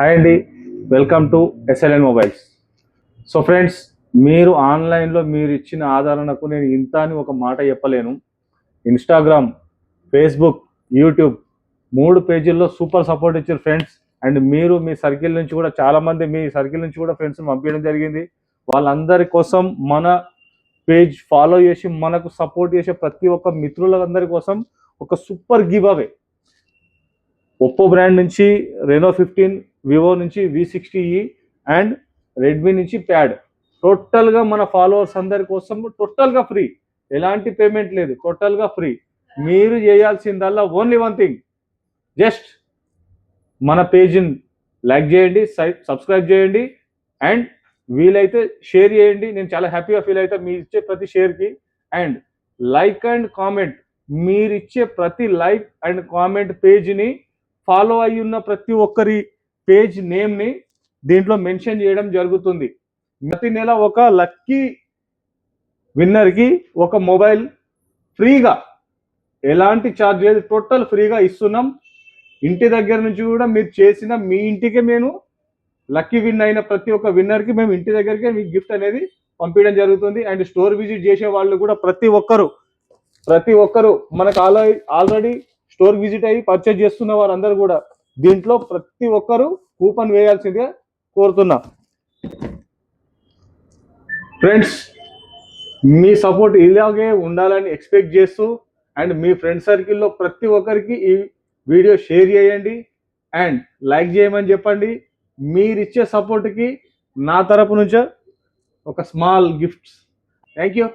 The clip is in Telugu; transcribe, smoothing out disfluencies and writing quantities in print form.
హాయ్ అండి, welcome to SLN mobiles. So friends, మీరు ఆన్లైన్లో మీరు ఇచ్చిన ఆదరణకు నేను ఇంత అని ఒక మాట చెప్పలేను. ఇన్స్టాగ్రామ్, ఫేస్బుక్, యూట్యూబ్ 3 పేజీల్లో సూపర్ సపోర్ట్ ఇచ్చారు ఫ్రెండ్స్. అండ్ మీరు మీ సర్కిల్ నుంచి కూడా చాలామంది మీ సర్కిల్ నుంచి కూడా ఫ్రెండ్స్ని పంపించడం జరిగింది. వాళ్ళందరి కోసం మన పేజ్ ఫాలో చేసి మనకు సపోర్ట్ చేసే ప్రతి ఒక్క మిత్రులందరి కోసం ఒక super give away. Oppo brand నుంచి రెనో 15, వివో నుంచి V60e అండ్ రెడ్మీ నుంచి ప్యాడ్ టోటల్గా మన ఫాలోవర్స్ అందరి కోసం టోటల్గా ఫ్రీ. ఎలాంటి పేమెంట్ లేదు, టోటల్గా ఫ్రీ. మీరు చేయాల్సిందల్లా ఓన్లీ వన్ థింగ్, జస్ట్ మన పేజ్ని లైక్ చేయండి, సబ్స్క్రైబ్ చేయండి అండ్ వీలైతే షేర్ చేయండి. నేను చాలా హ్యాపీగా ఫీల్ అవుతా మీరు ఇచ్చే ప్రతి షేర్కి. అండ్ లైక్ అండ్ కామెంట్, మీరు ఇచ్చే ప్రతి లైక్ అండ్ కామెంట్ పేజ్ని ఫాలో అయ్యి ఉన్న ప్రతి ఒక్కరి పేజ్ నేమ్ని దీంట్లో మెన్షన్ చేయడం జరుగుతుంది. ప్రతి నెల ఒక లక్కీ విన్నర్కి ఒక మొబైల్ ఫ్రీగా, ఎలాంటి ఛార్జ్ లేదు, టోటల్ ఫ్రీగా ఇస్తున్నాం. ఇంటి దగ్గర నుంచి కూడా మీరు చేసిన మీ ఇంటికి నేను లక్కీ విన్ అయిన ప్రతి ఒక్క విన్నర్కి మేము ఇంటి దగ్గరికే మీకు గిఫ్ట్ అనేది పంపించడం జరుగుతుంది. అండ్ స్టోర్ విజిట్ చేసే వాళ్ళు కూడా ప్రతి ఒక్కరు మనకు ఆల్రెడీ స్టోర్ విజిట్ అయ్యి పర్చేజ్ చేస్తున్న వారందరూ కూడా దీంట్లో ప్రతి ఒక్కరు కూపన్ వేయాల్సిందిగా కోరుతున్నా. ఫ్రెండ్స్, మీ సపోర్ట్ ఇలాగే ఉండాలని ఎక్స్పెక్ట్ చేస్తూ అండ్ మీ ఫ్రెండ్ సర్కిల్లో ప్రతి ఒక్కరికి ఈ వీడియో షేర్ చేయండి అండ్ లైక్ చేయమని చెప్పండి. మీరిచ్చే సపోర్ట్కి నా తరపు నుంచే ఒక స్మాల్ గిఫ్ట్స్. Thank you.